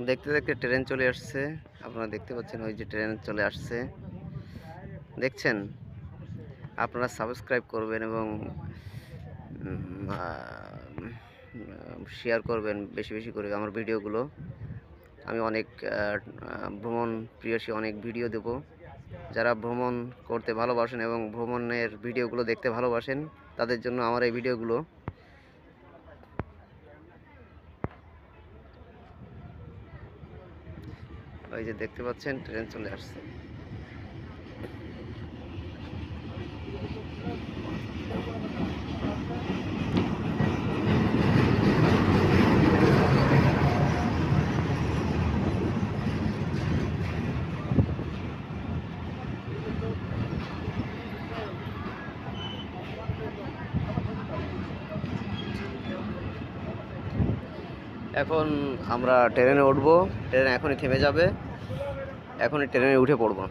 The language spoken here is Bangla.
দেখতে দেখতে ট্রেন চলে আসছে। আপনারা দেখতে পাচ্ছেন ওই যে ট্রেন চলে আসছে, দেখছেন। আপনারা সাবস্ক্রাইব করবেন এবং শেয়ার করবেন বেশি বেশি করে আমার ভিডিওগুলো। আমি অনেক ভ্রমণ প্রিয়সী অনেক ভিডিও দেব। যারা ভ্রমণ করতে ভালোবাসেন এবং ভ্রমণের ভিডিওগুলো দেখতে ভালোবাসেন তাদের জন্য আমার এই ভিডিওগুলো। ওই যে দেখতে পাচ্ছেন ট্রেন চলে আসছে। এখন আমরা ট্রেনে উঠবো। ট্রেন এখনই থেমে যাবে, এখনই ট্রেনে উঠে পড়বো।